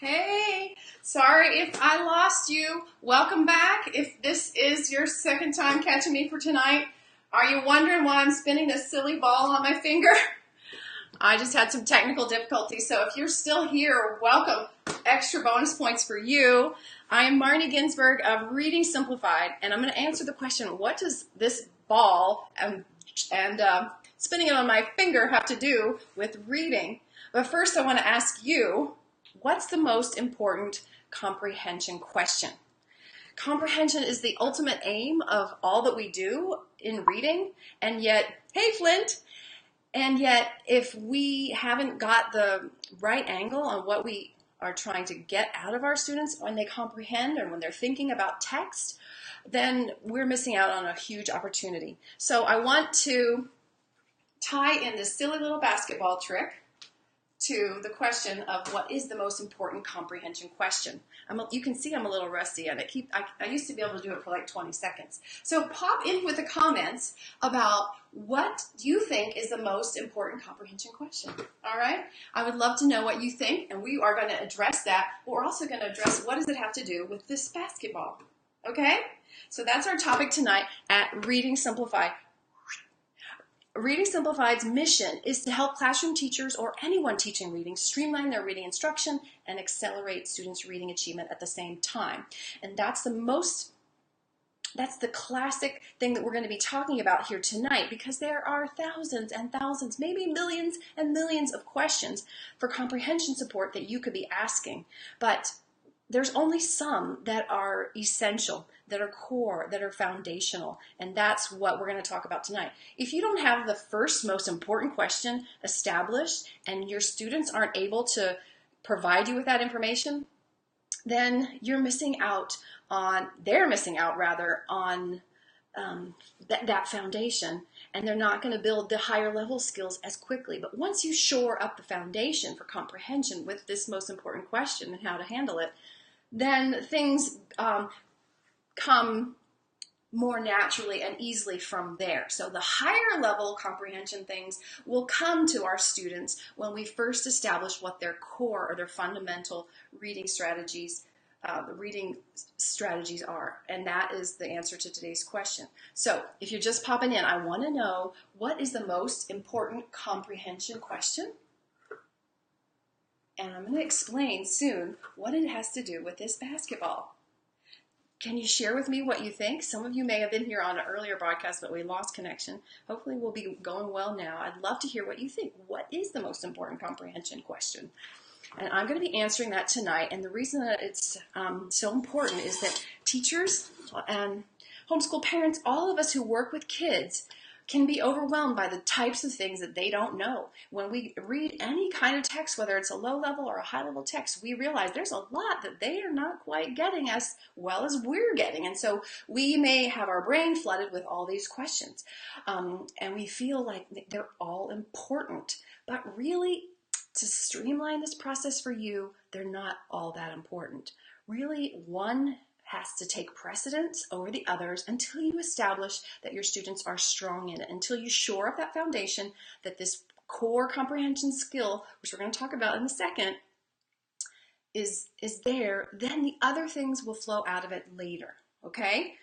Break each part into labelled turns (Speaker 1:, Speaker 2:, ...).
Speaker 1: Hey, sorry if I lost you. Welcome back. If this is your second time catching me for tonight, are you wondering why I'm spinning this silly ball on my finger? I just had some technical difficulties, so if you're still here, welcome. Extra bonus points for you. I am Marnie Ginsberg of Reading Simplified, and I'm going to answer the question, what does this ball and spinning it on my finger have to do with reading? But first I want to ask you, what's the most important comprehension question? Comprehension is the ultimate aim of all that we do in reading, and yet, hey Flint, and yet if we haven't got the right angle on what we are trying to get out of our students when they comprehend and when they're thinking about text, then we're missing out on a huge opportunity. So I want to tie in this silly little basketball trick to the question of what is the most important comprehension question. You can see I'm a little rusty at it. I used to be able to do it for like 20 seconds. So pop in with the comments about what you think is the most important comprehension question. All right? I would love to know what you think, and we are going to address that. But we're also going to address what does it have to do with this basketball. Okay? So that's our topic tonight at Reading Simplified. Reading Simplified's mission is to help classroom teachers or anyone teaching reading streamline their reading instruction and accelerate students' reading achievement at the same time. And that's the classic thing that we're going to be talking about here tonight, because there are thousands and thousands, maybe millions and millions of questions for comprehension support that you could be asking. But there's only some that are essential, that are core, that are foundational, and that's what we're going to talk about tonight. If you don't have the first most important question established and your students aren't able to provide you with that information, then they're missing out on that foundation, and they're not going to build the higher level skills as quickly. But once you shore up the foundation for comprehension with this most important question and how to handle it, then things come more naturally and easily from there. So the higher level comprehension things will come to our students when we first establish what their core or their fundamental reading strategies are. And that is the answer to today's question. So if you're just popping in, I want to know, what is the most important comprehension question? And I'm going to explain soon what it has to do with this basketball. Can you share with me what you think? Some of you may have been here on an earlier broadcast, but we lost connection. Hopefully we'll be going well now. I'd love to hear what you think. What is the most important comprehension question? And I'm going to be answering that tonight. And the reason that it's so important is that teachers and homeschool parents, all of us who work with kids, can be overwhelmed by the types of things that they don't know. When we read any kind of text, whether it's a low level or a high level text, we realize there's a lot that they are not quite getting as well as we're getting. And so we may have our brain flooded with all these questions. And we feel like they're all important. But really, to streamline this process for you, they're not all that important. Really, one has to take precedence over the others until you establish that your students are strong in it, until you shore up that foundation, that this core comprehension skill, which we're going to talk about in a second, is there, then the other things will flow out of it later, okay?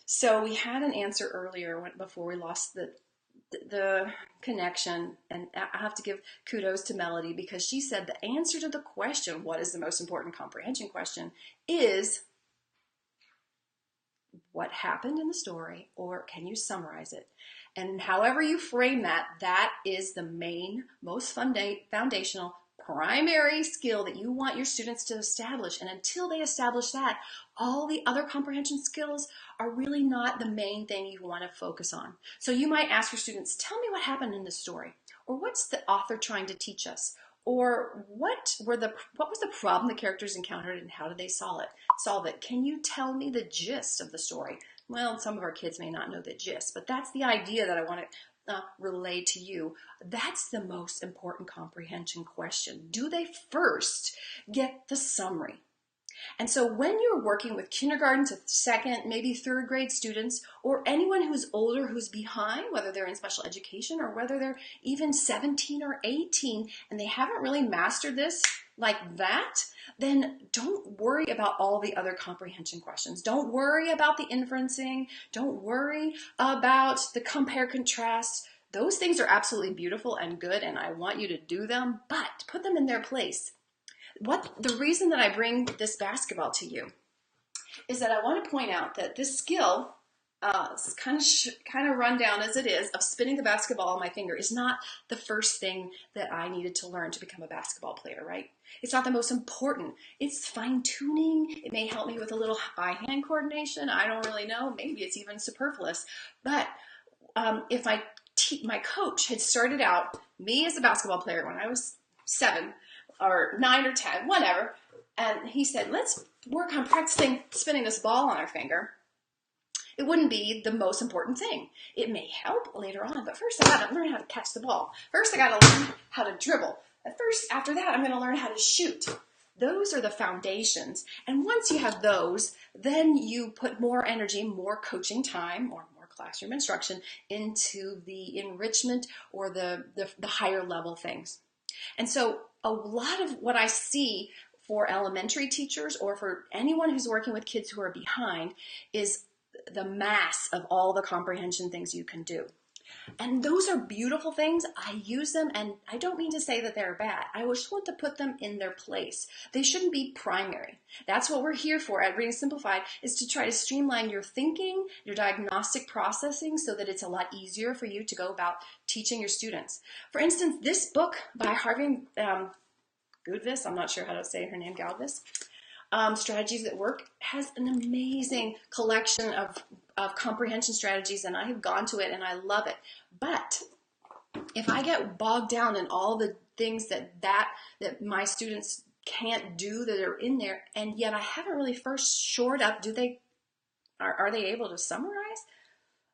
Speaker 1: So we had an answer earlier before we lost the connection, and I have to give kudos to Melody, because she said the answer to the question, what is the most important comprehension question, is what happened in the story, or can you summarize it? And however you frame that, that is the main, most foundational, primary skill that you want your students to establish. And until they establish that, all the other comprehension skills are really not the main thing you want to focus on. So you might ask your students, tell me what happened in the story, or what's the author trying to teach us? Or what was the problem the characters encountered and how did they solve it? Can you tell me the gist of the story? Well, some of our kids may not know the gist, but that's the idea that I want to relay to you. That's the most important comprehension question. Do they first get the summary? And so when you're working with kindergarten to second, maybe third grade students, or anyone who's older, who's behind, whether they're in special education or whether they're even 17 or 18 and they haven't really mastered this like that, then don't worry about all the other comprehension questions. Don't worry about the inferencing. Don't worry about the compare contrast. Those things are absolutely beautiful and good, and I want you to do them, but put them in their place. The reason that I bring this basketball to you is that I want to point out that this skill, kind of run down as it is, of spinning the basketball on my finger is not the first thing that I needed to learn to become a basketball player, right? It's not the most important. It's fine-tuning. It may help me with a little eye-hand coordination. I don't really know. Maybe it's even superfluous. But if my coach had started out me as a basketball player when I was 7 or 9 or 10, whatever, and he said, let's work on practicing spinning this ball on our finger, it wouldn't be the most important thing. It may help later on, but first I got to learn how to catch the ball. First I got to learn how to dribble. After that, I'm going to learn how to shoot. Those are the foundations. And once you have those, then you put more energy, more coaching time, or more classroom instruction into the enrichment or the higher level things. And so a lot of what I see for elementary teachers or for anyone who's working with kids who are behind is the mass of all the comprehension things you can do. And those are beautiful things. I use them, and I don't mean to say that they're bad. I just want to put them in their place. They shouldn't be primary. That's what we're here for at Reading Simplified, is to try to streamline your thinking, your diagnostic processing, so that it's a lot easier for you to go about teaching your students. For instance, this book by Harvey Goodvis, I'm not sure how to say her name, Galvis, Strategies that Work, has an amazing collection of comprehension strategies, and I have gone to it and I love it. But if I get bogged down in all the things that my students can't do that are in there, and yet I haven't really first shored up, are they able to summarize?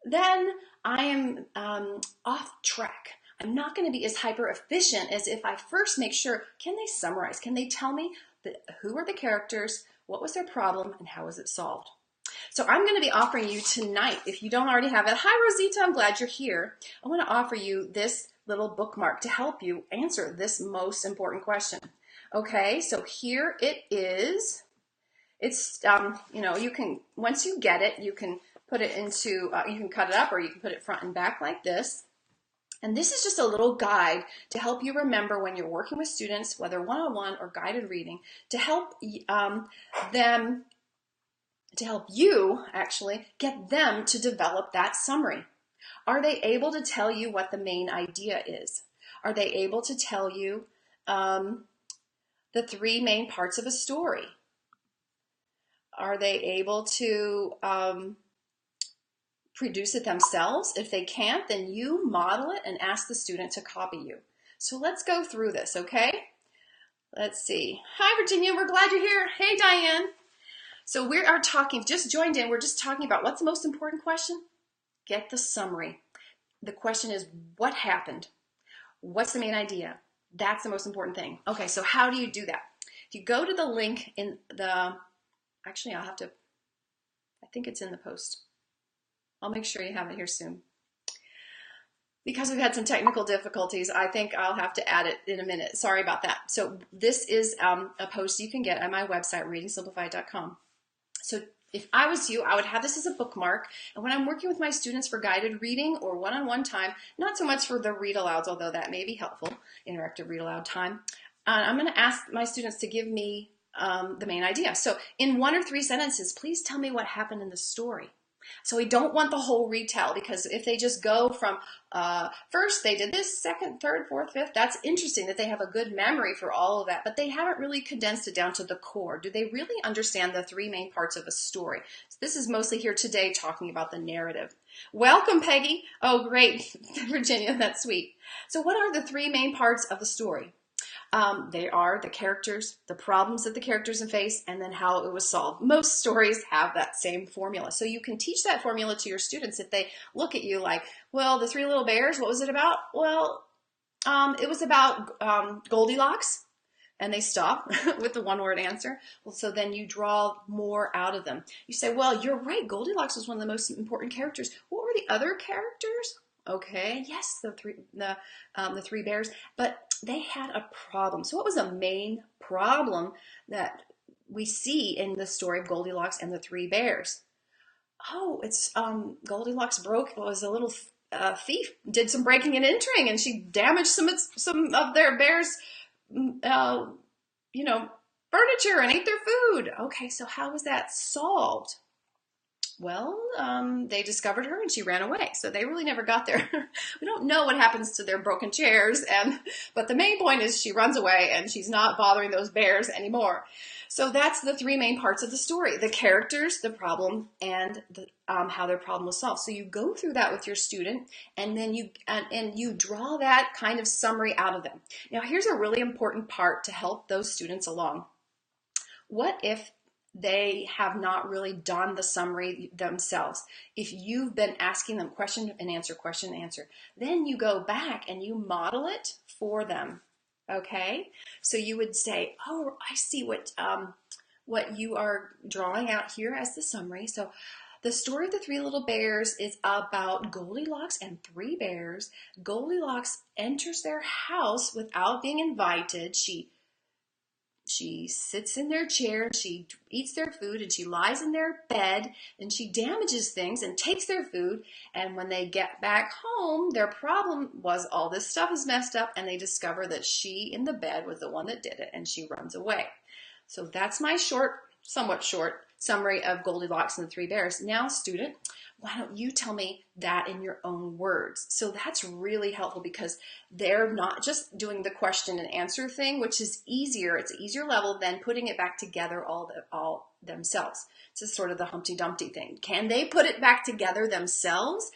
Speaker 1: Then I am off track. I'm not going to be as hyper efficient as if I first make sure, can they summarize? Can they tell me who are the characters, what was their problem, and how was it solved? So I'm going to be offering you tonight, if you don't already have it, hi Rosita, I'm glad you're here. I want to offer you this little bookmark to help you answer this most important question. Okay, so here it is. It's, you can, once you get it, you can put it into, you can cut it up or you can put it front and back like this. And this is just a little guide to help you remember when you're working with students, whether one-on-one or guided reading, to help you actually get them to develop that summary. Are they able to tell you what the main idea is? Are they able to tell you the 3 main parts of a story? Are they able to produce it themselves? If they can't, then you model it and ask the student to copy you. So let's go through this, okay? Let's see. Hi, Virginia. We're glad you're here. Hey, Diane. So we are talking, just joined in, we're just talking about what's the most important question? Get the summary. The question is, what happened? What's the main idea? That's the most important thing. Okay, so how do you do that? If you go to the link in the, actually I think it's in the post. I'll make sure you have it here soon. Because we've had some technical difficulties, I think I'll have to add it in a minute. Sorry about that. So this is a post you can get at my website, readingsimplified.com. So if I was you, I would have this as a bookmark. And when I'm working with my students for guided reading or one-on-one time, not so much for the read-alouds, although that may be helpful, interactive read-aloud time, I'm going to ask my students to give me the main idea. So in 1 or 3 sentences, please tell me what happened in the story. So we don't want the whole retell, because if they just go from first they did this, second, third, fourth, fifth, that's interesting that they have a good memory for all of that, but they haven't really condensed it down to the core. Do they really understand the 3 main parts of a story? So this is mostly here today talking about the narrative. Welcome, Peggy. Oh, great. Virginia, that's sweet. So what are the 3 main parts of the story? They are the characters, the problems that the characters face, and then how it was solved. Most stories have that same formula. So you can teach that formula to your students if they look at you like, well, the 3 little bears, what was it about? Well, it was about Goldilocks, and they stop with the 1-word answer. Well, so then you draw more out of them. You say, well, you're right, Goldilocks was one of the most important characters. What were the other characters? Okay, yes, the 3 bears, but
Speaker 2: they had a problem. So what was a main problem that we see in the story of Goldilocks and the Three Bears? Oh, it's Goldilocks was a little thief, did some breaking and entering, and she damaged some of their bears, uh, you know, furniture and ate their food. Okay, so how was that solved? Well, they discovered her and she ran away. So they really never got there. We don't know what happens to their broken chairs, but the main point is she runs away and she's not bothering those bears anymore. So that's the three main parts of the story: the characters, the problem, and how their problem was solved. So you go through that with your student, and then you draw that kind of summary out of them. Now, here's a really important part to help those students along. What if they have not really done the summary themselves? If you've been asking them question and answer, then you go back and you model it for them. Okay, so you would say, "Oh, I see what you are drawing out here as the summary." So, the story of the Three Little Bears is about Goldilocks and three bears. Goldilocks enters their house without being invited. She sits in their chair, she eats their food, and she lies in their bed, and she damages things and takes their food. And when they get back home, their problem was all this stuff is messed up, and they discover that she in the bed was the one that did it, and she runs away. So that's my somewhat short summary of Goldilocks and the Three Bears. Now, student, why don't you tell me that in your own words? So that's really helpful because they're not just doing the question and answer thing, which is easier. It's an easier level than putting it back together all themselves. It's just sort of the Humpty Dumpty thing. Can they put it back together themselves?